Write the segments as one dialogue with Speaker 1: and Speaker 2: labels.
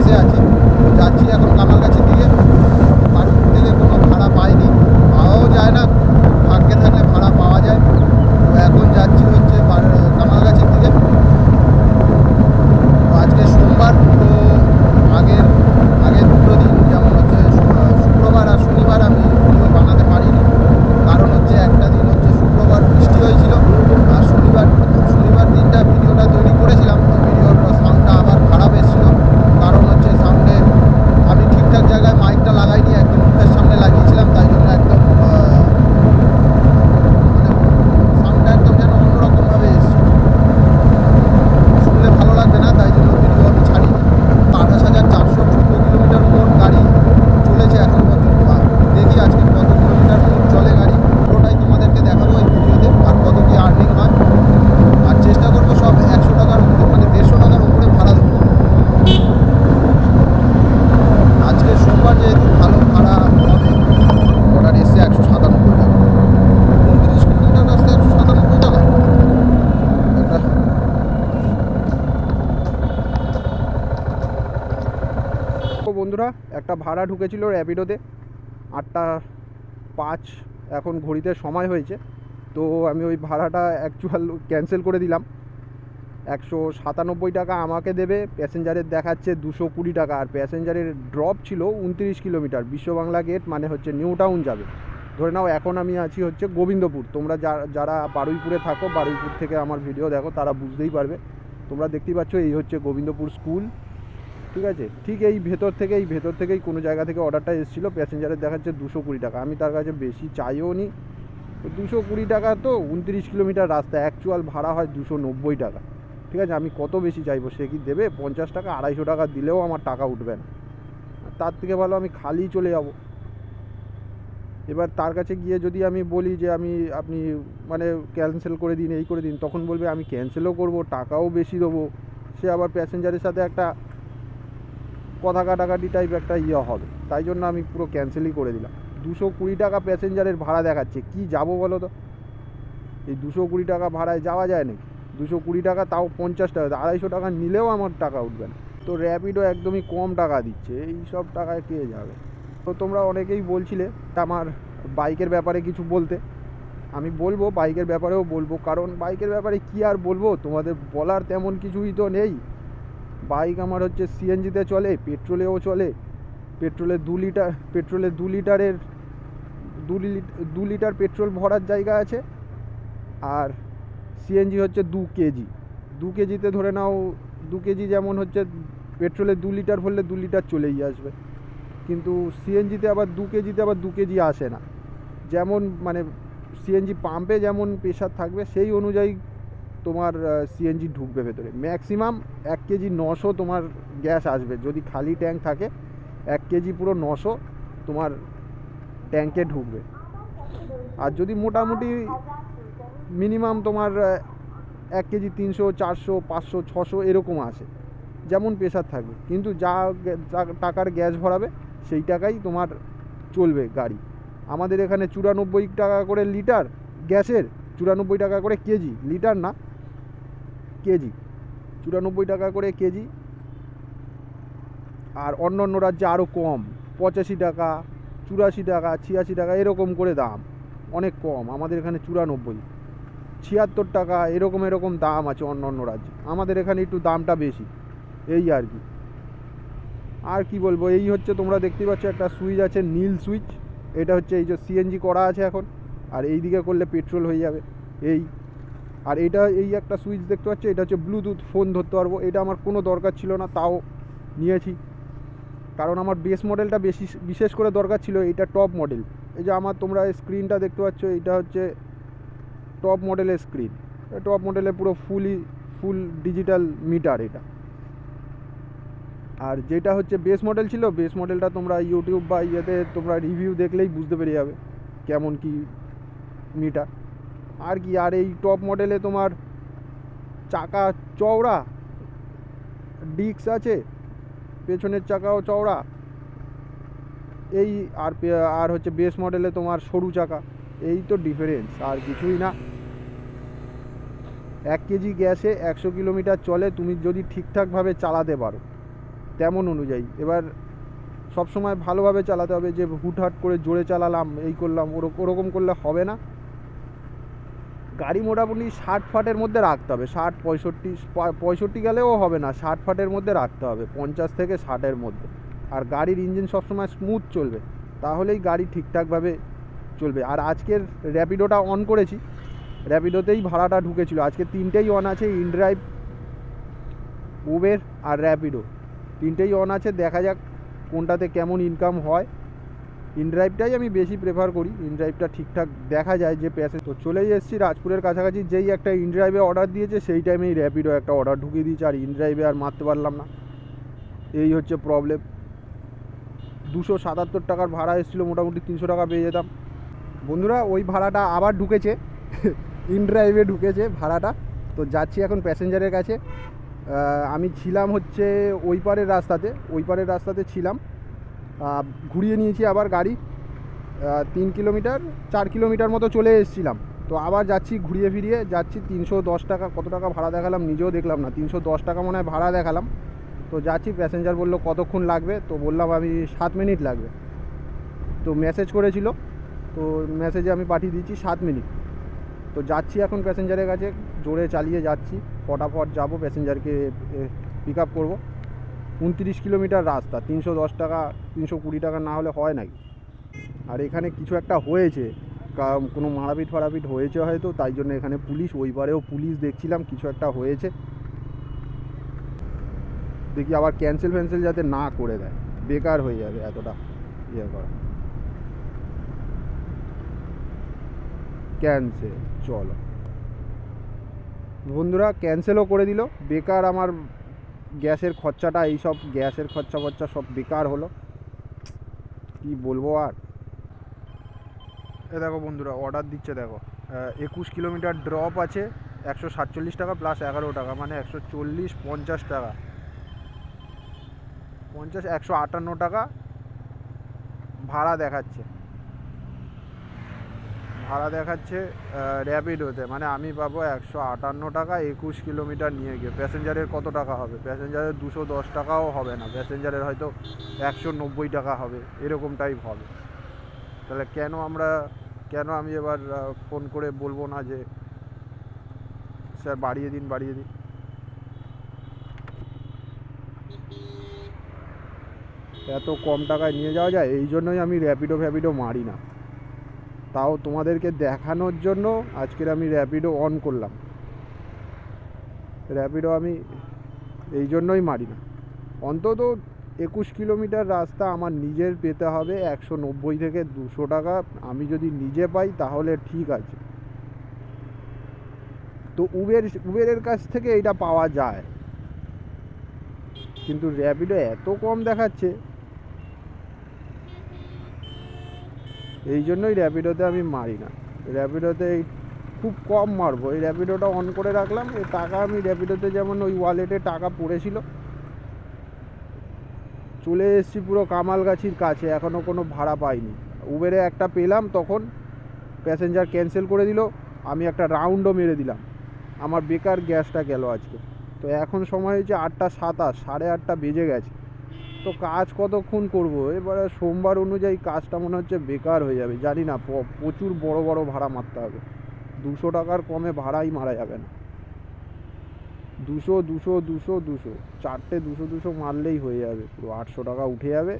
Speaker 1: বসে আছি, যাচ্ছি এখন কামালগাছির দিকে। বারুইপুর থেকে কোনো ভাড়া পাইনি, পাওয়াও যায় না, ভাগ্যে থাকলে ভাড়া পাওয়া যায়। তো এখন যাচ্ছি হচ্ছে কামালগাছির দিকে। তো আজকে সোমবার, তো আগের দুটো দিন যেমন হচ্ছে শুক্রবার আর শনিবার আমি ভিডিও বানাতে পারিনি, কারণ হচ্ছে একটা দিন হচ্ছে শুক্রবার বৃষ্টি হয়েছিল, আর শনিবার দিনটা ভিডিওটা তৈরি করেছিলাম, তো ভিডিওর সাউন্ডটা আবার খারাপ এসেছিলো। কারণ হচ্ছে সাউন্ডে আমি ঠিকঠাক জায়গায় মাইকটা লাগাইনি, একদম মুখের সামনে লাগিয়েছিলাম, তাই জন্য একদম মানে সাউন্ডটা একদম যেন অন্যরকমভাবে এসেছিল, শুনলে ভালো লাগবে না, তাই জন্য ভিডিও আমি ছাড়িনি। 28,414 কিলোমিটার মোট গাড়ি চলেছে এখন পর্যন্ত। দেখি আজকে কত কিলোমিটার মোট চলে গাড়ি, পুরোটাই তোমাদেরকে দেখাবো এই ভিডিওতে, আর কত কি আর্নিং হয়। আর চেষ্টা করবো সব 100 টাকার উপরে, মানে 150 টাকার উপরে ভাড়া দেবো। আজকে সোমবার যেহেতু ভালো ভাড়া হবে, অর্ডার এসছে 197 টাকা। 29 কিলোমিটার রাস্তায় 197 টাকা একটা। বন্ধুরা, একটা ভাড়া ঢুকেছিল র্যাপিডোতে 8:05, এখন ঘড়িতে সময় হয়েছে, তো আমি ওই ভাড়াটা অ্যাকচুয়াল ক্যান্সেল করে দিলাম। 197 টাকা আমাকে দেবে, প্যাসেঞ্জারের দেখাচ্ছে 220 টাকা, আর প্যাসেঞ্জারের ড্রপ ছিল 29 কিলোমিটার, বিশ্ববাংলা গেট মানে হচ্ছে নিউ টাউন যাবে। ধরে নাও এখন আমি আছি হচ্ছে গোবিন্দপুর। তোমরা যারা বারুইপুরে থাকো, বারুইপুর থেকে আমার ভিডিও দেখো, তারা বুঝতেই পারবে। তোমরা দেখতেই পাচ্ছ এই হচ্ছে গোবিন্দপুর স্কুল, ঠিক আছে। ঠিক এই ভেতর থেকেই কোনো জায়গা থেকে অর্ডারটা এসেছিলো, প্যাসেঞ্জারের দেখাচ্ছে 220 টাকা। আমি তার কাছে বেশি চাইও নি, 220 টাকা তো 29 কিলোমিটার রাস্তা, অ্যাকচুয়াল ভাড়া হয় 290 টাকা, ঠিক আছে। আমি কত বেশি চাইবো, সে কি দেবে? 50 টাকা 250 টাকা দিলেও আমার টাকা উঠবে না, তার থেকে ভালো আমি খালি চলে যাব। এবার তার কাছে গিয়ে যদি আমি বলি যে আপনি মানে ক্যান্সেল করে দিন, এই করে দিন, তখন বলবে আমি ক্যান্সেলও করব, টাকাও বেশি দেবো। সে আবার প্যাসেঞ্জারের সাথে একটা কথা কাটাকাটি টাইপ একটা হবে, তাই জন্য আমি পুরো ক্যান্সেলই করে দিলাম। 220 টাকা প্যাসেঞ্জারের ভাড়া দেখাচ্ছে, কি যাবো বলো তো? এই 220 টাকা ভাড়ায় যাওয়া যায় নাকি? 220 টাকা, তাও 50 টাকা, 250 টাকা নিলেও আমার টাকা উঠবে না। তো র্যাপিডো একদমই কম টাকা দিচ্ছে, এই সব টাকায় কে যাবে? তো তোমরা অনেকেই বলছিলে আমার বাইকের ব্যাপারে কিছু বলতে, আমি বলবো, বাইকের ব্যাপারেও বলবো, কারণ বাইকের ব্যাপারে কি আর বলবো, তোমাদের বলার তেমন কিছুই তো নেই। বাইক আমার হচ্ছে সিএনজিতে চলে, পেট্রোলেও চলে। পেট্রোলে 2 লিটারের 2 লিটার পেট্রোল ভরার জায়গা আছে, আর সিএনজি হচ্ছে 2 কেজি। 2 কেজিতে ধরে নাও 2 কেজি, যেমন হচ্ছে পেট্রোলে 2 লিটার ভরলে 2 লিটার চলেই আসবে, কিন্তু সিএনজিতে আবার 2 কেজিতে আবার 2 কেজি আসে না। যেমন মানে সিএনজি পাম্পে যেমন প্রেশার থাকবে, সেই অনুযায়ী তোমার সিএনজি ঢুকবে ভেতরে। ম্যাক্সিমাম 1 কেজি 900 তোমার গ্যাস আসবে, যদি খালি ট্যাঙ্ক থাকে 1 কেজি পুরো 900 তোমার ট্যাঙ্কে ঢুকবে। আর যদি মোটামুটি মিনিমাম তোমার 1 কেজি 300, 400, 500, 600 এরকম আসে, যেমন প্রেশার থাকবে। কিন্তু যা টাকার গ্যাস ভরাবে সেই টাকাই তোমার চলবে গাড়ি। আমাদের এখানে 94 টাকা করে লিটার গ্যাসের, 94 টাকা করে কেজি, লিটার না কেজি, 94 টাকা করে কেজি। আর অন্য রাজ্যে আরও কম, 85 টাকা, 84 টাকা, 86 টাকা এরকম করে দাম, অনেক কম। আমাদের এখানে 94, 76 টাকা এরকম দাম আছে অন্য রাজ্যে। আমাদের এখানে একটু দামটা বেশি, এই আর কি। আর কি বলবো, এই হচ্ছে তোমরা দেখতেই পাচ্ছ একটা সুইচ আছে, নীল সুইচ। এটা হচ্ছে এই যে সিএনজি করা আছে এখন, আর এই দিকে করলে পেট্রোল হয়ে যাবে এই। আর এটা এই একটা সুইচ দেখতে পাচ্ছ, এটা হচ্ছে ব্লুটুথ, ফোন ধরতে পারবো। এটা আমার কোনো দরকার ছিল না, তাও নিয়েছি, কারণ আমার বেস মডেলটা বিশেষ করে দরকার ছিল। এটা টপ মডেল, এই যে আমার তোমরা স্ক্রিনটা দেখতে পাচ্ছ, এটা হচ্ছে টপ মডেলের স্ক্রিন। টপ মডেলে পুরো ফুল ডিজিটাল মিটার এটা। আর যেটা হচ্ছে বেস মডেল ছিল, বেস মডেলটা তোমরা ইউটিউব বা ইয়েতে তোমরা রিভিউ দেখলেই বুঝতে পেরে যাবে কেমন কি মিটার। আর কি, আর এই টপ মডেলে তোমার চাকা চওড়া, ডিস্ক আছে, পেছনের চাকাও চওড়া এই। আর হচ্ছে বেস মডেলে তোমার সরু চাকা, এই তো ডিফারেন্স, আর কিছুই না। 1 কেজি গ্যাসে 100 কিলোমিটার চলে, তুমি যদি ঠিকঠাকভাবে চালাতে পারো। তেমন অনুযায়ী। এবার সব সময় ভালোভাবে চালাতে হবে, যে হুটহাট করে জোরে চালালাম এই করলাম ওরকম করলে হবে না। গাড়ি মোটামুটি 60 ফাটের মধ্যে রাখতে হবে, 60 65 গেলেও হবে না, 60 ফাটের মধ্যে রাখতে হবে, 50 থেকে 60-এর মধ্যে। আর গাড়ির ইঞ্জিন সবসময় স্মুথ চলবে, তাহলেই গাড়ি ঠিকঠাকভাবে চলবে। আর আজকের র্যাপিডোটা অন করেছি, র্যাপিডোতেই ভাড়াটা ঢুকেছিল। আজকে 3টেই অন আছে, ইনড্রাইভ, উবের আর র্যাপিডো 3টেই অন আছে। দেখা যাক কোনটাতে কেমন ইনকাম হয়। ইনড্রাইভটাই আমি বেশি প্রেফার করি, ইনড্রাইভটা ঠিকঠাক দেখা যায় যে প্যাসেজ। তো চলেই এসেছি রাজপুরের কাছাকাছি। যেই একটা ইনড্রাইভে অর্ডার দিয়েছে সেই টাইমেই র্যাপিডো একটা অর্ডার ঢুকিয়ে দিয়েছে, আর ইনড্রাইভে আর মারতে পারলাম না, এই হচ্ছে প্রবলেম। 277 টাকার ভাড়া এসেছিলো, মোটামুটি 300 টাকা পেয়ে যেতাম। বন্ধুরা ওই ভাড়াটা আবার ঢুকেছে, ইনড্রাইভে ঢুকেছে ভাড়াটা। তো যাচ্ছি এখন প্যাসেঞ্জারের কাছে। আমি ছিলাম হচ্ছে ওই পারের রাস্তাতে ছিলাম, ঘুরিয়ে নিয়েছি আবার গাড়ি। 3 কিলোমিটার 4 কিলোমিটার মতো চলে এসেছিলাম। তো আবার যাচ্ছি, ঘুরিয়ে ফিরিয়ে যাচ্ছি। 310 টাকা, কত টাকা ভাড়া দেখালাম নিজেও দেখলাম না, 310 টাকা মনে হয় ভাড়া দেখালাম। তো যাচ্ছি, প্যাসেঞ্জার বললো কতক্ষণ লাগবে, তো বললাম আমি 7 মিনিট লাগবে। তো মেসেজ করেছিল, তো মেসেজে আমি পাঠিয়ে দিয়েছি 7 মিনিট। তো যাচ্ছি এখন প্যাসেঞ্জারের কাছে, জোরে চালিয়ে যাচ্ছি, ফটাফট যাব, প্যাসেঞ্জারকে পিক আপ করবো। 29 কিলোমিটার রাস্তা, 310 টাকা 320 টাকা না হলে হয় নাকি? আর এখানে কিছু একটা হয়েছে, কোনো মারাপিট ফারাপিট হয়েছে হয়তো, তাই জন্য এখানে পুলিশ, ওই পারেও পুলিশ দেখছিলাম, কিছু একটা হয়েছে। দেখি আবার ক্যান্সেল ফ্যান্সেল যাতে না করে দেয়, বেকার হয়ে যাবে এতটা ইয়ে করা। ক্যান্সেল, চলো বন্ধুরা, ক্যান্সেলও করে দিল। বেকার আমার গ্যাসের খরচাটা, এইসব গ্যাসের খরচা সব বেকার হলো, কি বলবো আর। এ দেখো বন্ধুরা, অর্ডার দিচ্ছে দেখো, 21 কিলোমিটার ড্রপ আছে, 147 টাকা প্লাস 11 টাকা, মানে 140, 50 টাকা, 50, 158 টাকা ভাড়া দেখাচ্ছে। র্যাপিডোতে, মানে আমি পাবো 158 টাকা 21 কিলোমিটার নিয়ে গিয়ে। প্যাসেঞ্জারের কত টাকা হবে? প্যাসেঞ্জারের 210 টাকাও হবে না, প্যাসেঞ্জারের হয়তো 190 টাকা হবে, এরকম টাইপ হবে। তাহলে কেন আমি এবার ফোন করে বলবো না যে স্যার বাড়িয়ে দিন। এত কম টাকায় নিয়ে যাওয়া যায়? এই জন্যই আমি র্যাপিডো মারি না। তাও তোমাদেরকে দেখানোর জন্য আজকের আমি র্যাপিডো অন করলাম। র্যাপিডো আমি এই জন্যই মারি না। অন্তত 21 কিলোমিটার রাস্তা আমার নিজের পেতে হবে 190 থেকে 200 টাকা। আমি যদি নিজে পাই তাহলে ঠিক আছে। তো উবেরের কাছ থেকে এটা পাওয়া যায়, কিন্তু র্যাপিডো এত কম দেখাচ্ছে, এই জন্যই র্যাপিডোতে আমি মারি না। র্যাপিডোতে খুব কম মারবো। এই র্যাপিডোটা অন করে রাখলাম, এই টাকা আমি র্যাপিডোতে যেমন ওই ওয়ালেটে টাকা পড়েছিল, চলে এসেছি পুরো কামালগাছির কাছে, এখনও কোনো ভাড়া পাইনি। উবেরে একটা পেলাম, তখন প্যাসেঞ্জার ক্যান্সেল করে দিল, আমি একটা রাউন্ডও মেরে দিলাম, আমার বেকার গ্যাসটা গেল আজকে। তো এখন সময় হয়েছে 8:27, 8:30 বেজে গেছে। তো কাজ কতক্ষণ করব? এবারে সোমবার অনুযায়ী কাজটা মনে হচ্ছে বেকার হয়ে যাবে, জানি না। প্রচুর বড় ভাড়া মারতে হবে, 200 টাকার কমে ভাড়াই মারা যাবে না। 200 চারটে 200 মারলেই হয়ে যাবে, পুরো 800 টাকা উঠে যাবে।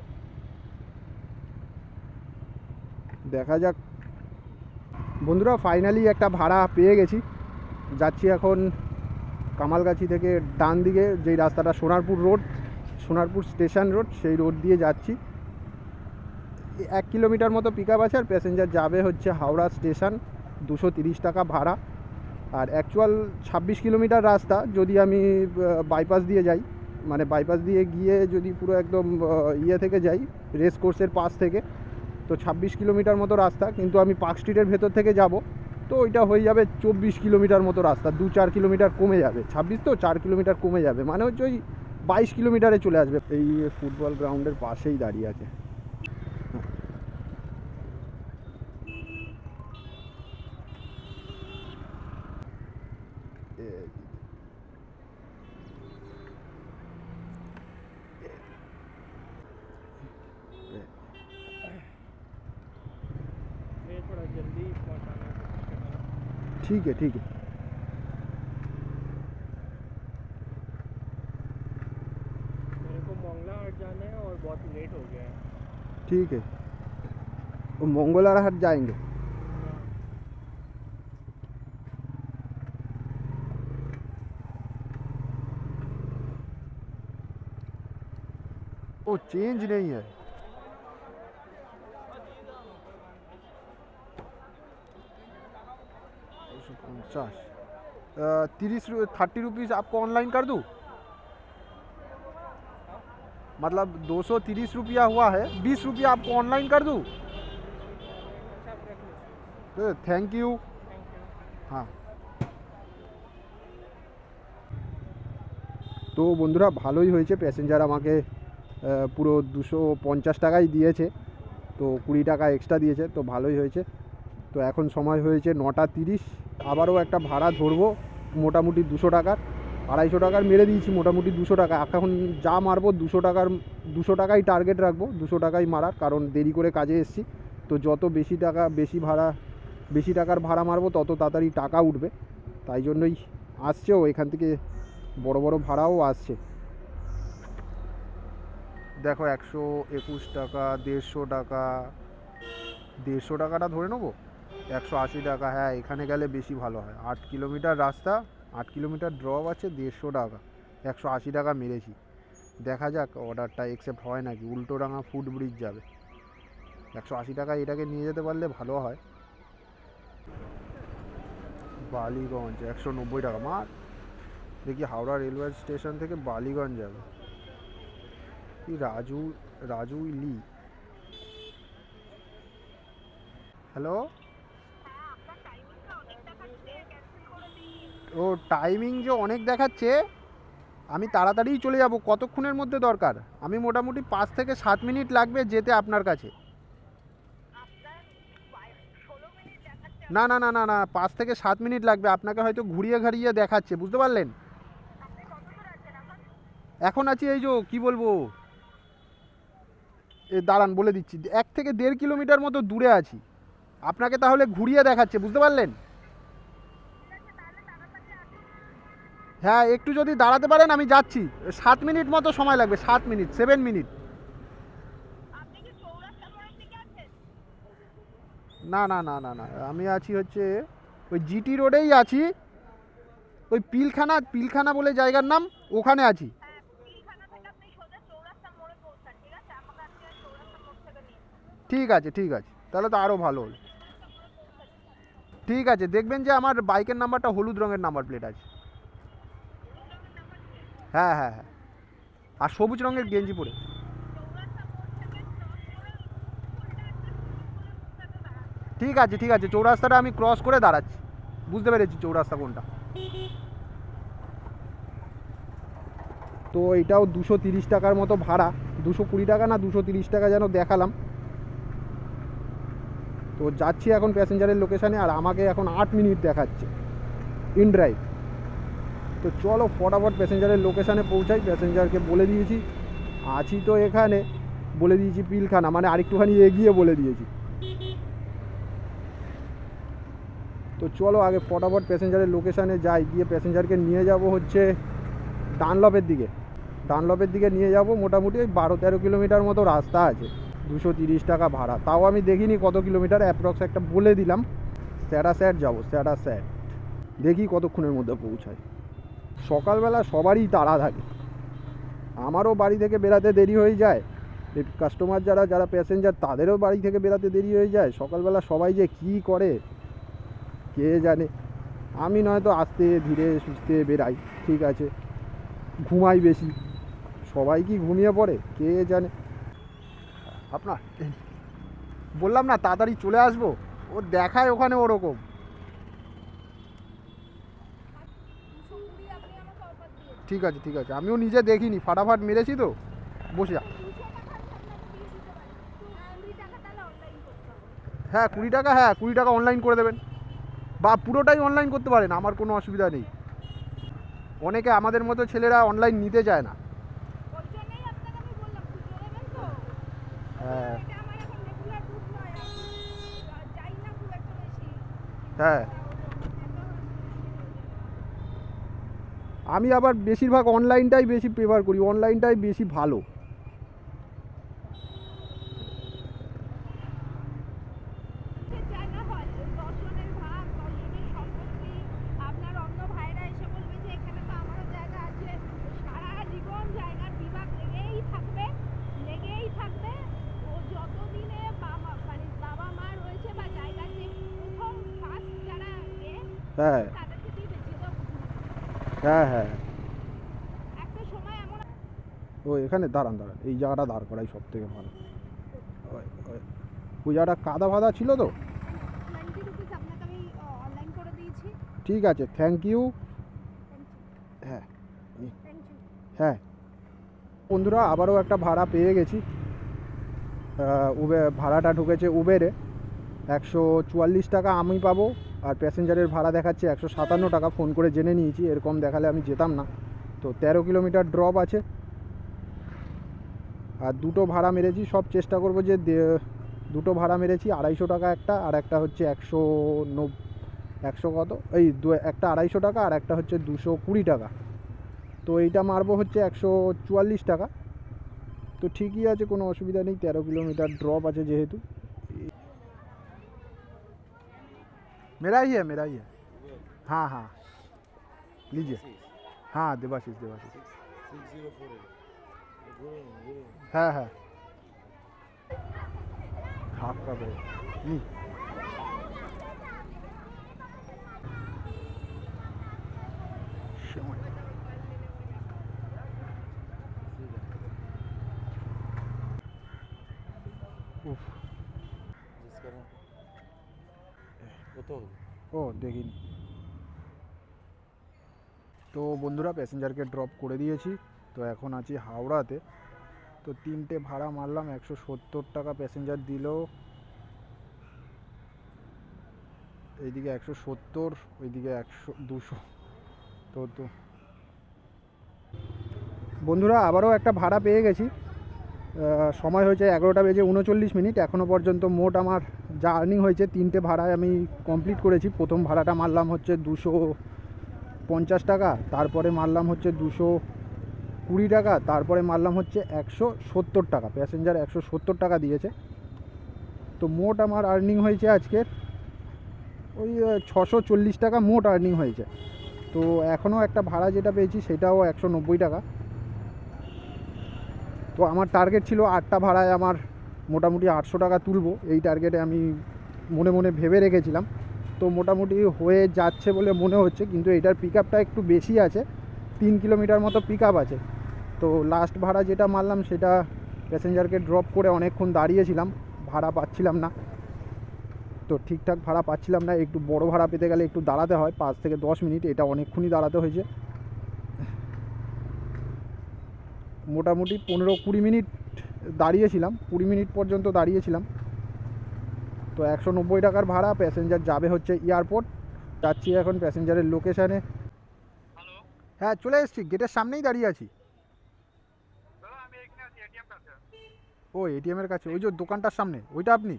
Speaker 1: দেখা যাক বন্ধুরা, ফাইনালি একটা ভাড়া পেয়ে গেছি। যাচ্ছি এখন কামালগাছি থেকে ডান দিকে যেই রাস্তাটা, সোনারপুর স্টেশন রোড, সেই রোড দিয়ে যাচ্ছি। 1 কিলোমিটার মতো পিক আপ আছে, আর প্যাসেঞ্জার যাবে হচ্ছে হাওড়া স্টেশন, 230 টাকা ভাড়া। আর অ্যাকচুয়াল 26 কিলোমিটার রাস্তা, যদি আমি বাইপাস দিয়ে যাই, মানে বাইপাস দিয়ে গিয়ে যদি পুরো একদম ইয়ে থেকে যাই, রেস কোর্সের পাশ থেকে, তো 26 কিলোমিটার মতো রাস্তা। কিন্তু আমি পার্ক স্ট্রিটের ভেতর থেকে যাব, তো ওইটা হয়ে যাবে 24 কিলোমিটার মতো রাস্তা, 2-4 কিলোমিটার কমে যাবে। 26 তো 4 কিলোমিটার কমে যাবে, মানে হচ্ছে ওই 22 কিলোমিটারে চলে আসবে। এই ফুটবল গ্রাউন্ডের পাশেই দাঁড়িয়ে আছে। ठीक है ठीक है।
Speaker 2: मेरे को मोंगला हाट जाना है और बहुत लेट हो गया है।
Speaker 1: ठीक है, वो मंगोलार हाट जाएंगे। वो चेंज नहीं है। 250 30 रुपीज़ आपको ऑनलाइन कर दूँ? मतलब 230 रुपया हुआ है, 20 रुपया आपको ऑनलाइन कर दूँ? Thank you. हाँ, তো বন্ধুরা ভালোই হয়েছে, প্যাসেঞ্জার আমাকে পুরো 250 টাকাই দিয়েছে, তো 20 টাকা এক্সট্রা দিয়েছে, তো ভালোই হয়েছে। তো এখন সময় হয়েছে 9:30, আবারও একটা ভাড়া ধরবো মোটামুটি 200 টাকার। 250 টাকার মেরে দিয়েছি, মোটামুটি 200 টাকা। এখন যা মারবো 200 টাকাই টার্গেট রাখবো, 200 টাকাই মারার, কারণ দেরি করে কাজে এসেছি। তো যত বেশি টাকার ভাড়া মারবো তত তাড়াতাড়ি টাকা উঠবে, তাই জন্যই আসছেও এখান থেকে বড় বড় ভাড়াও আসছে। দেখো 121 টাকা, 150 টাকা, 150 টাকাটা ধরে নেবো, 180 টাকা। হ্যাঁ, এখানে গেলে বেশি ভালো হয়। 8 কিলোমিটার রাস্তা, 8 কিলোমিটার ড্রপ আছে, 150 টাকা, 180 টাকা মেরেছি। দেখা যাক অর্ডারটা অ্যাকসেপ্ট হয় নাকি। উল্টোডাঙা ফুটব্রিজ যাবে, 180 টাকা এটাকে নিয়ে যেতে পারলে ভালো হয়। বালিগঞ্জ 190 টাকা মার। দেখি হাওড়া রেলওয়ে স্টেশন থেকে বালিগঞ্জ যাবে কি? রাজু লি। হ্যালো, ও টাইমিং যে অনেক দেখাচ্ছে, আমি তাড়াতাড়িই চলে যাব। কতক্ষণের মধ্যে দরকার? আমি মোটামুটি 5 থেকে 7 মিনিট লাগবে যেতে আপনার কাছে। না না না না না, 5 থেকে 7 মিনিট লাগবে। আপনাকে হয়তো ঘুরিয়ে ঘাড়িয়ে দেখাচ্ছে, বুঝতে পারলেন? এখন আছি এই যে কী বলবো, দাঁড়ান বলে দিচ্ছি, 1 থেকে 1.5 কিলোমিটার মতো দূরে আছি। আপনাকে তাহলে ঘুরিয়ে দেখাচ্ছে, বুঝতে পারলেন? হ্যাঁ, একটু যদি দাঁড়াতে পারেন আমি যাচ্ছি। 7 মিনিট মতো সময় লাগবে, 7 মিনিট, 7 মিনিট। না না না না না, আমি আছি হচ্ছে ওই জিটি রোডেই আছি, ওই পিলখানা বলে জায়গার নাম, ওখানে আছি। ঠিক আছে ঠিক আছে, তাহলে তো আরও ভালো হলো। ঠিক আছে, দেখবেন যে আমার বাইকের নাম্বারটা হলুদ রঙের নাম্বার প্লেট আছে। হ্যাঁ হ্যাঁ হ্যাঁ, আর সবুজ রঙের গেঞ্জি পরে। ঠিক আছে ঠিক আছে, চৌরাস্তাটা আমি ক্রস করে দাঁড়াচ্ছি, বুঝতে পেরেছি চৌরাস্তা কোনটা। তো এটাও 230 টাকার মতো ভাড়া, 220 টাকা না 230 টাকা যেন দেখালাম। তো যাচ্ছি এখন প্যাসেঞ্জারের লোকেশানে, আর আমাকে এখন 8 মিনিট দেখাচ্ছে ইন ড্রাইভ। তো চলো ফটাফট প্যাসেঞ্জারের লোকেশানে পৌঁছাই। প্যাসেঞ্জারকে বলে দিয়েছি আছি তো এখানে, বলে দিয়েছি পিলখানা, মানে আরেকটুখানি এগিয়ে বলে দিয়েছি। তো চলো আগে ফটাফট প্যাসেঞ্জারের লোকেশানে যাই, গিয়ে প্যাসেঞ্জারকে নিয়ে যাব হচ্ছে ডানলপের দিকে নিয়ে যাব। মোটামুটি ওই 12-13 কিলোমিটার মতো রাস্তা আছে, 230 টাকা ভাড়া। তাও আমি দেখিনি কত কিলোমিটার, অ্যাপ্রক্স একটা বলে দিলাম। স্যাট যাবো, স্যাট দেখি কতক্ষণের মধ্যে পৌঁছায়। সকালবেলা সবারই তাড়া থাকে, আমারও বাড়ি থেকে বেরাতে দেরি হয়ে যায়, কাস্টমার যারা প্যাসেঞ্জার তাদেরও বাড়ি থেকে বেরাতে দেরি হয়ে যায়। সকালবেলা সবাই যে কী করে কে জানে। আমি নয়তো আস্তে ধীরে সুস্থে বেরাই, ঠিক আছে, ঘুমাই বেশি। সবাই কি ঘুমিয়ে পড়ে কে জানে। আপনার বললাম না তাড়াতাড়ি চলে আসবো, ও দেখায় ওখানে ওরকম। ঠিক আছে ঠিক আছে, আমিও নিজে দেখিনি, ফাটাফাট মেরেছি তো, বসে যা। হ্যাঁ 20 টাকা, হ্যাঁ 20 টাকা অনলাইন করে দেবেন, বা পুরোটাই অনলাইন করতে পারেন, আমার কোনো অসুবিধা নেই। অনেকে আমাদের মতো ছেলেরা অনলাইন নিতে চায় না। হ্যাঁ হ্যাঁ আমি আবার বেশিরভাগ অনলাইনটাই বেশি প্রেফার করি, অনলাইনটাই বেশি ভালো।
Speaker 3: জায়গা হয় দর্শনের ভাগ, দর্শনের সম্পত্তি। আপনার অন্য ভাইরা এসে বলবে যে এখানে তো আমারও জায়গা আছে। সারা জীবন জায়গার বিভাগ লেগেই থাকবে, লেগেই থাকবে। ও যতদিনে বাবা মা রয়েছে বা জায়গার যে প্রথম ফার্স্ট যারা
Speaker 1: হ্যাঁ
Speaker 3: তাদের থেকেই বেশি দাও।
Speaker 1: হ্যাঁ হ্যাঁ।
Speaker 3: একটা সময় এমন
Speaker 1: ও এখানে দাঁড়ান, এই জায়গাটা দাঁড় করাই সব থেকে ভালো। ওই জায়গাটা কাদা ফাদা ছিল তো।
Speaker 3: 20 রুপিস আপনাকে আমি অনলাইন করে দিয়েছি।
Speaker 1: ঠিক আছে, থ্যাংক ইউ। হ্যাঁ
Speaker 3: থ্যাংক ইউ।
Speaker 1: হ্যাঁ বন্ধুরা, আবারও একটা ভাড়া পেয়ে গেছি। ভাড়াটা ঢুকেছে উবেরে। 144 টাকা আমি পাবো, আর প্যাসেঞ্জারের ভাড়া দেখাচ্ছে 157 টাকা। ফোন করে জেনে নিয়েছি, এরকম দেখালে আমি যেতাম না। তো 13 কিলোমিটার ড্রপ আছে, আর দুটো ভাড়া মেরেছি। সব চেষ্টা করবো যে দুটো ভাড়া মেরেছি 250 টাকা একটা, আর একটা হচ্ছে 100 কত, একটা 250 টাকা, আর একটা হচ্ছে 220 টাকা। তো এইটা মারবো হচ্ছে 144 টাকা। তো ঠিকই আছে, কোনো অসুবিধা নেই, 13 কিলোমিটার ড্রপ আছে যেহেতু। मेरा ही है। हाँ हाँ लीजिए। हाँ देवाशीष। হ্যাঁ হ্যাঁ হাফ কাপে নি। ও দেখিনি। তো বন্ধুরা, প্যাসেঞ্জারকে ড্রপ করে দিয়েছি। তো এখন আছি হাওড়াতে। তো 3টে ভাড়া মারলাম, 170 টাকা প্যাসেঞ্জার দিল। এইদিকে 170, ওইদিকে 200। তো বন্ধুরা, আবারও একটা ভাড়া পেয়ে গেছি। সময় হয়েছে 11:39। এখনও পর্যন্ত মোট আমার যা আর্নিং হয়েছে, 3টে ভাড়ায় আমি কমপ্লিট করেছি। প্রথম ভাড়াটা মারলাম হচ্ছে 250 টাকা, তারপরে মারলাম হচ্ছে 220 টাকা, তারপরে মারলাম হচ্ছে 170 টাকা। প্যাসেঞ্জার 170 টাকা দিয়েছে। তো মোট আমার আর্নিং হয়েছে আজকের ওই 640 টাকা মোট আর্নিং হয়েছে। তো এখনও একটা ভাড়া যেটা পেয়েছি সেটাও 190 টাকা। তো আমার টার্গেট ছিল 8টা ভাড়ায় আমার মোটামুটি 800 টাকা তুলবো, এই টার্গেটে আমি মনে মনে ভেবে রেখেছিলাম। তো মোটামুটি হয়ে যাচ্ছে বলে মনে হচ্ছে, কিন্তু এটার পিক আপটা একটু বেশি আছে, 3 কিলোমিটার মতো পিক আপ আছে। তো লাস্ট ভাড়া যেটা মারলাম সেটা প্যাসেঞ্জারকে ড্রপ করে অনেকক্ষণ দাঁড়িয়েছিলাম, ভাড়া পাচ্ছিলাম না। তো ঠিকঠাক ভাড়া পাচ্ছিলাম না। একটু বড় ভাড়া পেতে গেলে একটু দাঁড়াতে হয় 5 থেকে 10 মিনিট, এটা অনেকক্ষণই দাঁড়াতে হয়েছে। মোটামুটি 15-20 মিনিট দাঁড়িয়েছিলাম, 20 মিনিট পর্যন্ত দাঁড়িয়েছিলাম। তো 190 টাকার ভাড়া। প্যাসেঞ্জার যাবে হচ্ছে এয়ারপোর্ট। যাচ্ছি এখন প্যাসেঞ্জারের লোকেশানে। হ্যাঁ চলে এসেছি, গেটের সামনেই দাঁড়িয়ে আছি। ও এটিএমের কাছে, ওই যে দোকানটার সামনে, ওইটা আপনি?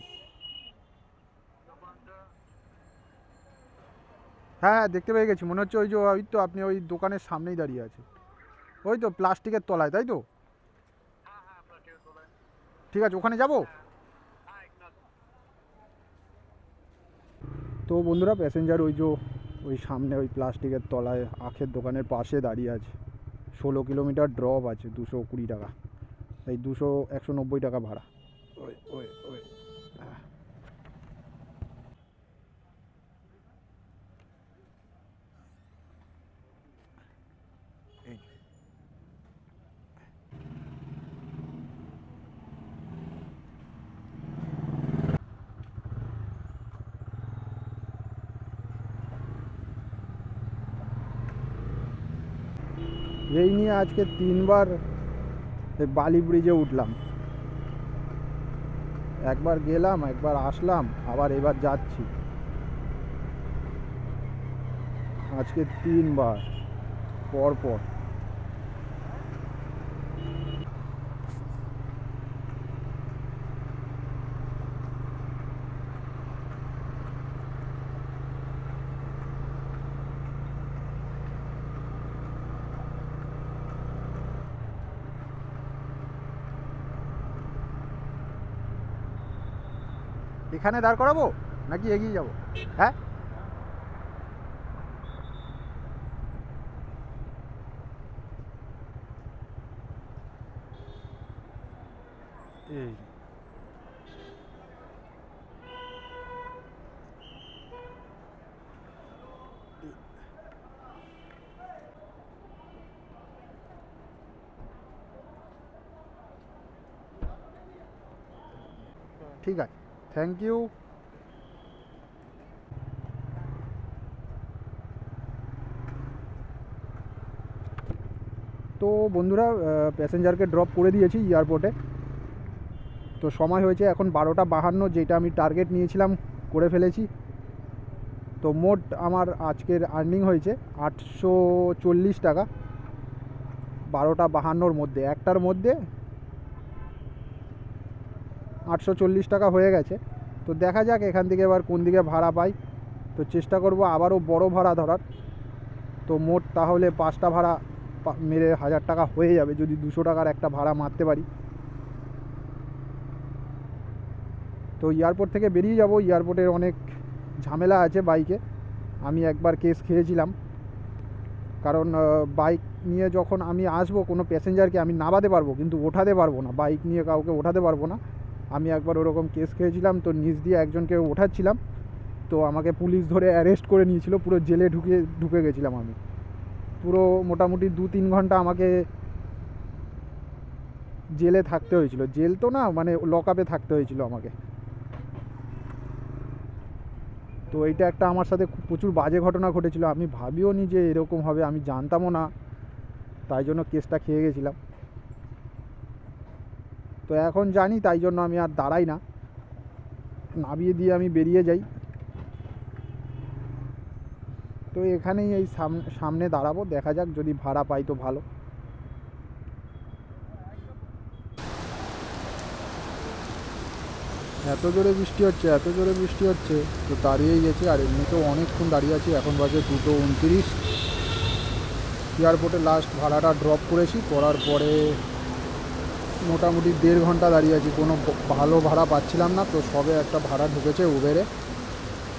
Speaker 1: হ্যাঁ দেখতে পেয়ে গেছি, মনে হচ্ছে ওই তো আপনি ওই দোকানের সামনেই দাঁড়িয়ে আছেন। ওই তো প্লাস্টিকের তলায়, তাই তো? ঠিক আছে, ওখানে যাব। তো বন্ধুরা, প্যাসেঞ্জার ওই সামনে ওই প্লাস্টিকের তলায় আখের দোকানের পাশে দাঁড়িয়ে আছে। 16 কিলোমিটার ড্রপ আছে, 220 টাকা, এই 190 টাকা ভাড়া। ওই ওই ওই এই নিয়ে আজকে 3বার এই বালি ব্রিজে উঠলাম। একবার গেলাম, একবার আসলাম, আবার এবার যাচ্ছি। আজকে 3বার পর পর। এখানে দাঁড় করাবো নাকি এগিয়ে যাব? হ্যাঁ, এই ঠিক আছে, থ্যাংক ইউ। তো বন্ধুরা, প্যাসেঞ্জারকে ড্রপ করে দিয়েছি এয়ারপোর্টে। তো সময় হয়েছে এখন 12:52, যেটা আমি টার্গেট নিয়েছিলাম করে ফেলেছি। তো মোট আমার আজকের আর্নিং হয়েছে 840 টাকা 12:52 মধ্যে, একটার মধ্যে 840 টাকা হয়ে গেছে। তো দেখা যাক এখান থেকে এবার কোন দিকে ভাড়া পাই। তো চেষ্টা করব আবারও বড় ভাড়া ধরার। তো মোট তাহলে 5টা ভাড়া মেরে 1000 টাকা হয়ে যাবে যদি 200 টাকার একটা ভাড়া মারতে পারি। তো এয়ারপোর্ট থেকে বেরিয়ে যাব। এয়ারপোর্টের অনেক ঝামেলা আছে বাইকে। আমি একবার কেস খেয়েছিলাম, কারণ বাইক নিয়ে যখন আমি আসবো কোনো প্যাসেঞ্জারকে আমি নামাতে পারবো কিন্তু ওঠাতে পারবো না, বাইক নিয়ে কাউকে ওঠাতে পারবো না। আমি একবার ওরকম কেস খেয়েছিলাম। তো নিচ দিয়ে একজনকে ওঠাচ্ছিলাম, তো আমাকে পুলিশ ধরে অ্যারেস্ট করে নিয়েছিল, পুরো জেলে ঢুকে গেছিলাম আমি। পুরো মোটামুটি 2-3 ঘন্টা আমাকে জেলে থাকতে হয়েছিল। জেল তো না, মানে লকআপে থাকতে হয়েছিল আমাকে। তো এইটা একটা আমার সাথে প্রচুর বাজে ঘটনা ঘটেছিল। আমি ভাবিও নি যে এরকম হবে, আমি জানতামও না, তাই জন্য কেসটা খেয়ে গেছিলাম। তো এখন জানি, তাই জন্য আমি আর দাঁড়াই না, নামিয়ে দিয়ে আমি বেরিয়ে যাই। তো এখানেই এই সামনে দাঁড়াবো, দেখা যাক যদি ভাড়া পাই তো ভালো। এত জোরে বৃষ্টি হচ্ছে, তো দাঁড়িয়েই গেছি। আর এমনিতেও অনেকক্ষণ দাঁড়িয়ে আছি, এখন বাজে 2:29। এয়ারপোর্টে লাস্ট ভাড়াটা ড্রপ করেছি, করার পরে মোটামুটি 1.5 ঘন্টা দাঁড়িয়ে আছি, কোনো ভালো ভাড়া পাচ্ছিলাম না। তো সবে একটা ভাড়া ঢুকেছে উবেরে।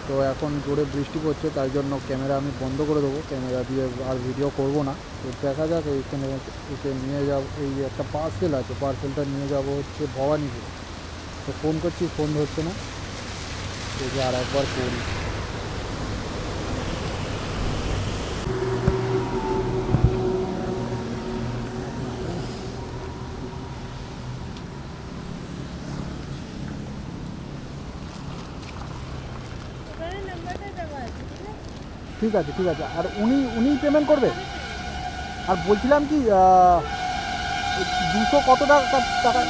Speaker 1: তো এখন জোরে বৃষ্টি পড়ছে, তাই জন্য ক্যামেরা আমি বন্ধ করে দেবো, ক্যামেরা দিয়ে আর ভিডিও করব না। তো দেখা যাক, এইখানে একে নিয়ে যাব। এই একটা পার্সেল আছে, পার্সেলটা নিয়ে যাব হচ্ছে ভবানীপুর। তো ফোন করছি, ফোন ধরছে না, এই যে আর একবার করি। ঠিক আছে, আর উনি পেমেন্ট করবে। আর বলছিলাম কি, 200 কত টাকা?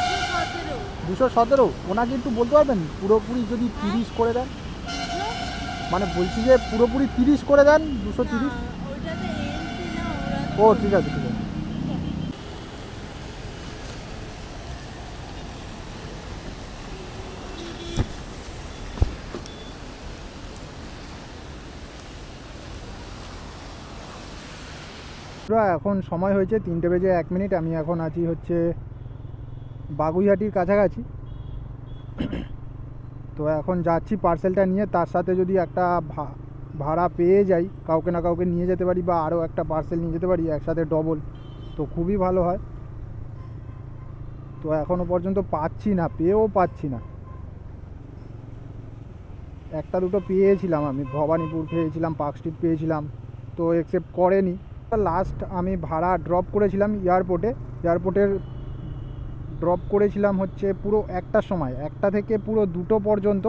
Speaker 1: 217। ওনাকে একটু বলতে পারবেন পুরোপুরি যদি 30 করে দেন? মানে বলছি যে পুরোপুরি 30 করে দেন, 230। ও ঠিক আছে। এখন সময় হয়েছে 3:01। আমি এখন আছি হচ্ছে বাগুইহাটির কাছাকাছি। তো এখন যাচ্ছি পার্সেলটা নিয়ে, তার সাথে যদি একটা ভাড়া পেয়ে যাই, কাউকে না কাউকে নিয়ে যেতে পারি, বা আরও একটা পার্সেল নিয়ে যেতে পারি একসাথে ডবল, তো খুবই ভালো হয়। তো এখনও পর্যন্ত পেয়েও পাচ্ছি না। একটা দুটো পেয়েছিলাম, আমি ভবানীপুর পেয়েছিলাম, পার্ক স্ট্রিট পেয়েছিলাম, তো অ্যাকসেপ্ট করেনি। লাস্ট আমি ভাড়া ড্রপ করেছিলাম এয়ারপোর্টের ড্রপ করেছিলাম হচ্ছে পুরো 1টার সময়, 1টা থেকে পুরো 2টো পর্যন্ত,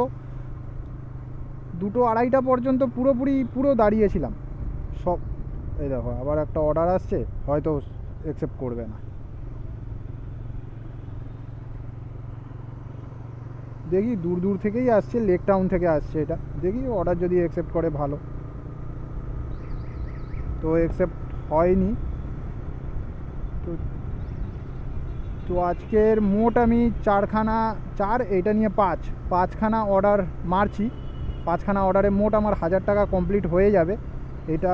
Speaker 1: 2-2:30 পর্যন্ত পুরো দাঁড়িয়েছিলাম সব। এই দেখো আবার একটা অর্ডার আসছে, হয়তো অ্যাকসেপ্ট করবে না। দেখি, দূর থেকেই আসছে, লেক টাউন থেকে আসছে এটা। দেখি অর্ডার যদি অ্যাকসেপ্ট করে ভালো। তো অ্যাকসেপ্ট হয়নি। তো আজকের মোট আমি 4 এইটা নিয়ে 5খানা অর্ডার মারছি। 5খানা অর্ডারে মোট আমার 1000 টাকা কমপ্লিট হয়ে যাবে। এটা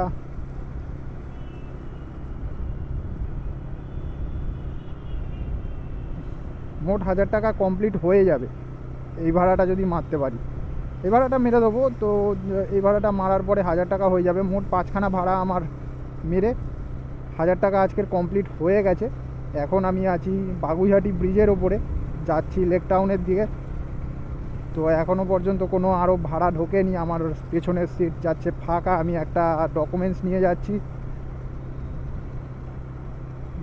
Speaker 1: মোট 1000 টাকা কমপ্লিট হয়ে যাবে।
Speaker 4: এই ভাড়াটা যদি মারতে পারি, এই ভাড়াটা মেরে দেবো। তো এই ভাড়াটা মারার পরে 1000 টাকা হয়ে যাবে। মোট 5খানা ভাড়া আমার মেরে 1000 টাকা আজকের কমপ্লিট হয়ে গেছে। এখন আমি আছি বাগুইহাটি ব্রিজের ওপরে, যাচ্ছি লেক টাউনের দিকে। তো এখনও পর্যন্ত কোনো আরও ভাড়া ঢোকেনি। আমার পেছনের সিট যাচ্ছে ফাঁকা। আমি একটা ডকুমেন্টস নিয়ে যাচ্ছি,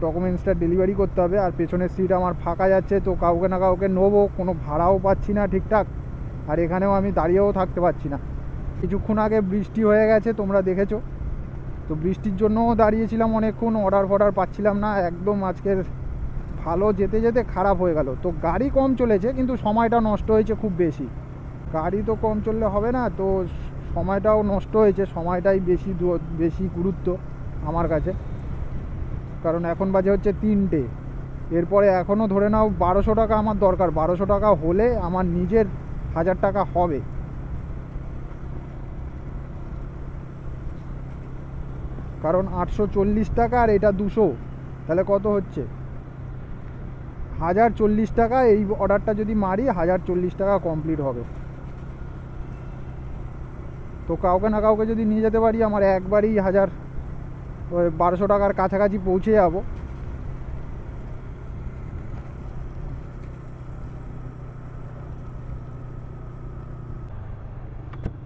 Speaker 4: ডকুমেন্টসটা ডেলিভারি করতে হবে। আর পেছনের সিট আমার ফাঁকা যাচ্ছে, তো কাউকে না কাউকে নেবো, কোনো ভাড়াও পাচ্ছি না ঠিকঠাক। আর এখানেও আমি দাঁড়িয়েও থাকতে পারছি না। কিছুক্ষণ আগে বৃষ্টি হয়ে গেছে, তোমরা দেখেছো। তো বৃষ্টির জন্যও দাঁড়িয়েছিলাম অনেকক্ষণ, অর্ডার পাচ্ছিলাম না একদম। আজকের ভালো যেতে যেতে খারাপ হয়ে গেল। তো গাড়ি কম চলেছে কিন্তু সময়টা নষ্ট হয়েছে খুব বেশি। গাড়ি তো কম চললে হবে না, তো সময়টাও নষ্ট হয়েছে। সময়টাই বেশি গুরুত্ব আমার কাছে, কারণ এখন বাজে হচ্ছে 3টে। এরপরে এখনও ধরে নাও 1200 টাকা আমার দরকার। 1200 টাকা হলে আমার নিজের 1000 টাকা হবে। কারণ 840 টাকা আর এটা 200, তাহলে কত হচ্ছে? 1040 টাকা। এই অর্ডারটা যদি মারি 1040 টাকা কমপ্লিট হবে। তো কাউকে না কাউকে যদি নিয়ে যেতে পারি, আমার একবারই 1200 টাকার কাছাকাছি পৌঁছে যাব।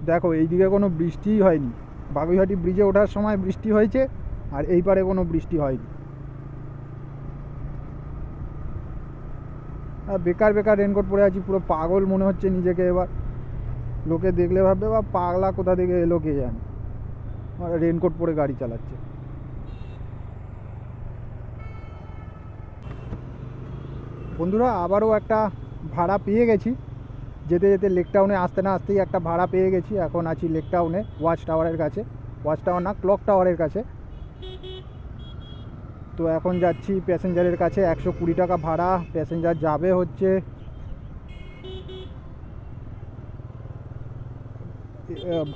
Speaker 4: দেখো এইদিকে কোনো বৃষ্টিই হয়নি। বাগুইহাটি ব্রিজে ওঠার সময় বৃষ্টি হয়েছে, আর এই পারে কোনো বৃষ্টি হয়নি। বেকার রেনকোট পরে আছি, পুরো পাগল মনে হচ্ছে নিজেকে। এবার লোকে দেখলে ভাববে বা পাগলা কোথা থেকে এলো কে জানে, রেনকোট পরে গাড়ি চালাচ্ছে। বন্ধুরা আবারও একটা ভাড়া পেয়ে গেছি। যেতে যেতে লেক টাউনে আসতে না আসতেই একটা ভাড়া পেয়ে গেছি। এখন আছি লেক টাউনে ওয়াচ টাওয়ারের কাছে। ওয়াচ টাওয়ার না, ক্লক টাওয়ারের কাছে। তো এখন যাচ্ছি প্যাসেঞ্জারের কাছে। 120 টাকা ভাড়া। প্যাসেঞ্জার যাবে হচ্ছে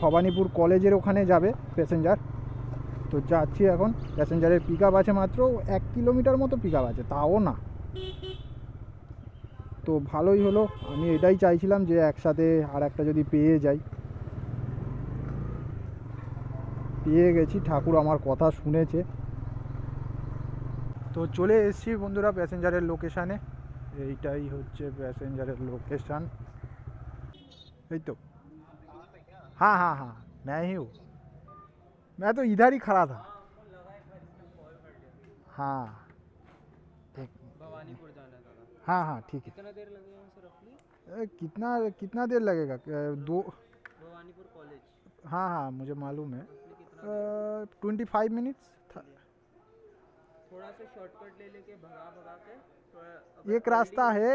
Speaker 4: ভবানীপুর কলেজের ওখানে যাবে প্যাসেঞ্জার। তো যাচ্ছি এখন। প্যাসেঞ্জারের পিক আপ আছে মাত্র 1 কিলোমিটার মতো পিক আপ আছে, তাও না। তো ভালোই হলো, আমি এটাই চাইছিলাম যে একসাথে আর একটা যদি পেয়ে যাই। পেয়ে গেছি, ঠাকুর আমার কথা শুনেছে। তো চলে এসেছি বন্ধুরা প্যাসেঞ্জারের লোকেশানে। এইটাই হচ্ছে প্যাসেঞ্জারের লোকেশান। এই তো, हाँ हाँ हाँ मैं ही हूँ। मैं तो इधर ही खड़ा था। हाँ एक,
Speaker 2: भवानीपुर जाना था।
Speaker 4: हाँ हाँ ठीक है।
Speaker 2: कितना देर लगेगा वहाँ से रफली?
Speaker 4: कितना देर लगेगा? दो।
Speaker 2: भवानीपुर कॉलेज
Speaker 4: हाँ हाँ मुझे मालूम है।
Speaker 2: रफली कितना?
Speaker 4: 25 मिनट्स था।
Speaker 2: थोड़ा सा शॉर्टकट ले लेके भगा के थोड़ा
Speaker 4: एक रास्ता है,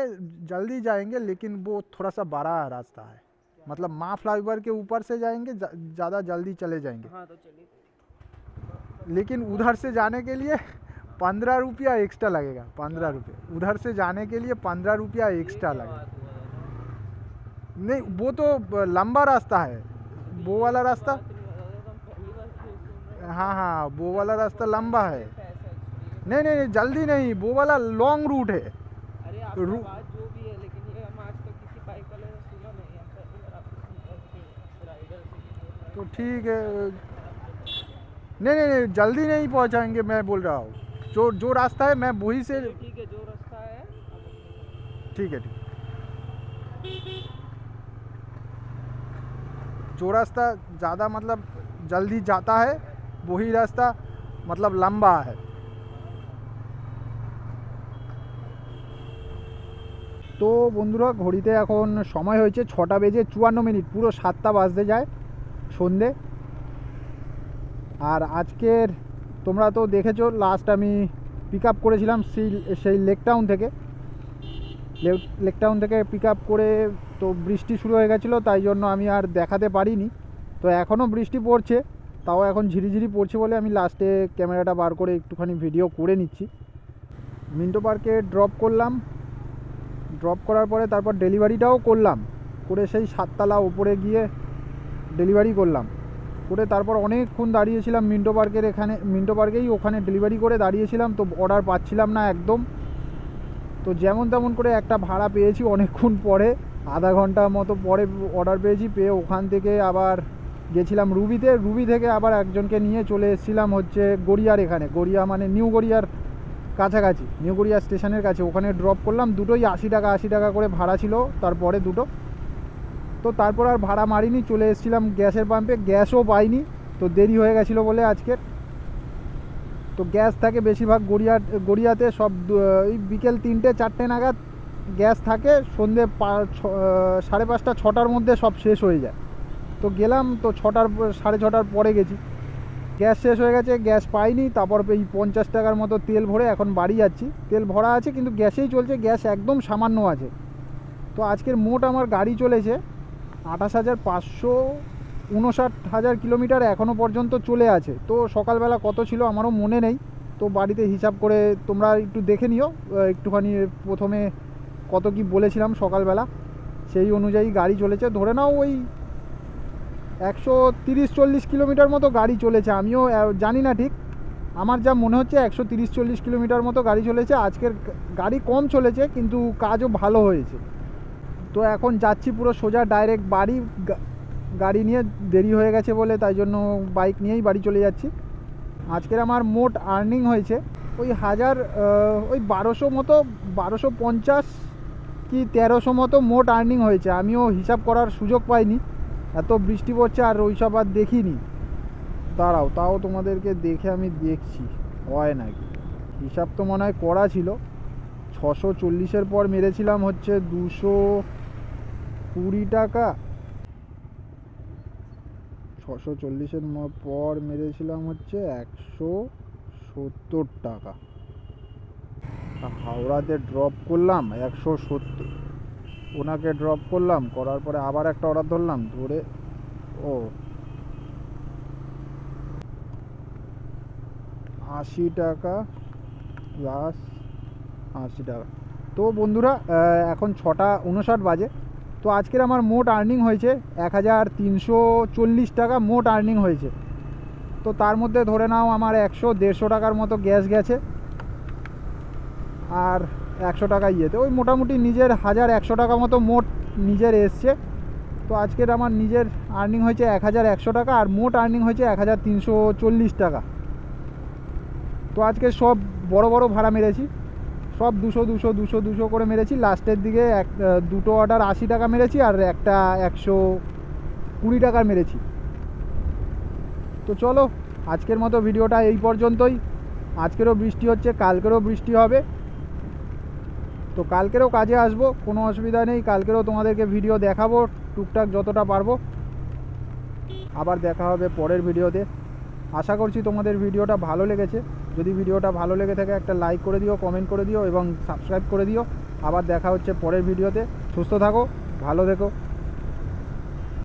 Speaker 4: जल्दी जाएंगे, लेकिन वो थोड़ा सा बड़ा रास्ता है। मतलब माँ फ्लाईओवर के ऊपर से जाएंगे, ज़्यादा जल्दी चले जाएंगे।
Speaker 2: हाँ तो चलिए।
Speaker 4: लेकिन उधर से जाने के लिए 15 रुपया एक्स्ट्रा लगेगा। 15 रुपये उधर से जाने के लिए 15 रुपया एक्स्ट्रा लगेगा। नहीं वो तो लंबा रास्ता है, वो वाला रास्ता। हाँ हाँ वो वाला रास्ता लंबा है। नहीं नहीं नहीं, जल्दी नहीं, वो वाला लॉन्ग रूट है।
Speaker 2: अरे आपकी बात जो भी है, लेकिन ये हम आज तक किसी बाइक वाले से सुना नहीं है। पहली बार आपको राइडर से
Speaker 4: तो ठीक है। नहीं नहीं नहीं, जल्दी नहीं पहुंचाएंगे, मैं बोल रहा हूँ। जो रास्ता है मैं वही से।
Speaker 2: ठीक है, जो रास्ता है
Speaker 4: ठीक है ठीक। जो रास्ता ज़्यादा मतलब जल्दी जाता है वही रास्ता मतलब लंबा है। তো বন্ধুরা ঘড়িতে এখন সময় হয়েছে 6টা বেজে 54 মিনিট, পুরো 7টা বাজতে যায় সন্ধে। আর আজকের তোমরা তো দেখেছো লাস্ট আমি পিক আপ করেছিলাম সেই লেক টাউন থেকে। লেক টাউন থেকে পিক আপ করে তো বৃষ্টি শুরু হয়ে গেছিলো, তাই জন্য আমি আর দেখাতে পারিনি। তো এখনও বৃষ্টি পড়ছে, তাও এখন ঝিরিঝিরি পড়ছে বলে আমি লাস্টে ক্যামেরাটা বার করে একটুখানি ভিডিও করে নিচ্ছি। মিন্টো পার্কে ড্রপ করলাম, ড্রপ করার পরে তারপর ডেলিভারিটাও করলাম, করে সেই 7তলা ওপরে গিয়ে ডেলিভারি করলাম। করে তারপর অনেকক্ষণ দাঁড়িয়েছিলাম মিন্টো পার্কের এখানে, মিন্টো পার্কেই ওখানে ডেলিভারি করে দাঁড়িয়েছিলাম। তো অর্ডার পাচ্ছিলাম না একদম। তো যেমন তেমন করে একটা ভাড়া পেয়েছি অনেকক্ষণ পরে। আধা ঘন্টা মতো পরে অর্ডার পেয়েছি, পেয়ে ওখান থেকে আবার গেছিলাম রুবিতে, রুবি থেকে আবার একজনকে নিয়ে চলে এসেছিলাম হচ্ছে গড়িয়ার এখানে, গড়িয়া মানে নিউ গড়িয়ার কাছাকাছি, নিউ গড়িয়া স্টেশনের কাছে। ওখানে ড্রপ করলাম, দুটোই 80 টাকা করে ভাড়া ছিল তারপরে দুটো। তো তারপর আর ভাড়া মারিনি, চলে এসেছিলাম গ্যাসের পাম্পে, গ্যাসও পাইনি, তো দেরি হয়ে গেছিলো বলে আজকের। তো গ্যাস থাকে বেশিরভাগ গড়িয়াতে সব ওই বিকেল 3টে-4টে নাগাদ গ্যাস থাকে, সন্ধ্যে 5:30 6টার মধ্যে সব শেষ হয়ে যায়। তো গেলাম, তো 6:30 পরে গেছি, গ্যাস শেষ হয়ে গেছে, গ্যাস পাইনি। তারপর এই 50 টাকার মতো তেল ভরে এখন বাড়ি যাচ্ছি। তেল ভরা আছে কিন্তু গ্যাসেই চলছে, গ্যাস একদম সামান্য আছে। তো আজকের মোট আমার গাড়ি চলেছে 28,559 কিলোমিটার এখনও পর্যন্ত চলে আছে। তো সকালবেলা কত ছিল আমারও মনে নেই, তো বাড়িতে হিসাব করে তোমরা একটু দেখে নিও একটুখানি, প্রথমে কত কি বলেছিলাম সকালবেলা সেই অনুযায়ী গাড়ি চলেছে। ধরে নাও ওই 130-40 কিলোমিটার মতো গাড়ি চলেছে, আমিও জানি না ঠিক, আমার যা মনে হচ্ছে 130-40 কিলোমিটার মতো গাড়ি চলেছে। আজকের গাড়ি কম চলেছে কিন্তু কাজও ভালো হয়েছে। তো এখন যাচ্ছি পুরো সোজা ডাইরেক্ট বাড়ি, গাড়ি নিয়ে দেরি হয়ে গেছে বলে তাই জন্য বাইক নিয়েই বাড়ি চলে যাচ্ছি। আজকের আমার মোট আর্নিং হয়েছে ওই 1200 মতো, 1250 কি 1300 মতো মোট আর্নিং হয়েছে। আমিও হিসাব করার সুযোগ পাইনি, এত বৃষ্টি পড়ছে আর ওইসব আর দেখিনি। দাঁড়াও, তাও তোমাদেরকে দেখে আমি দেখছি হয় নাকি। হিসাব তো মনে হয় করা ছিল, 640-এর পর মেরেছিলাম হচ্ছে 220 টাকা, 640-এর পর মেরেছিলাম হচ্ছে 170 টাকা। হাওড়াতে ড্রপ করলাম 170, ওনাকে ড্রপ করলাম, করার পরে আবার একটা অর্ডার ধরলাম, ধরে 80 টাকা প্লাস 80 টাকা। তো বন্ধুরা এখন 6:59 বাজে। তো আজকের আমার মোট আর্নিং হয়েছে 1340 টাকা মোট আর্নিং হয়েছে। তো তার মধ্যে ধরে নাও আমার 100-150 টাকার মতো গ্যাস গেছে, আর 100 টাকা ইয়েতে ওই মোটামুটি নিজের 1100 টাকা মতো মোট নিজের এসছে। তো আজকের আমার নিজের আর্নিং হয়েছে 1100 টাকা, আর মোট আর্নিং হয়েছে 1340 টাকা। তো আজকে সব বড় বড় ভাড়া মেরেছি, সব 200 করে মেরেছি। লাস্টের দিকে দুটো অর্ডার 80 টাকা মেরেছি, আর একটা 120 টাকার মেরেছি। তো চলো আজকের মতো ভিডিওটা এই পর্যন্তই। আজকেরও বৃষ্টি হচ্ছে, কালকেরও বৃষ্টি হবে, তো কালকেরও কাজে আসবো, কোনো অসুবিধা নেই। কালকেরও তোমাদেরকে ভিডিও দেখাবো টুকটাক যতটা পারবো। আবার দেখা হবে পরের ভিডিওতে। আশা করছি তোমাদের ভিডিওটা ভালো লেগেছে। যদি ভিডিওটা ভালো লেগে থাকে একটা লাইক করে দিও, কমেন্ট করে দিও এবং সাবস্ক্রাইব করে দিও। আবার দেখা হচ্ছে পরের ভিডিওতে। সুস্থ থাকো, ভালো থেকো।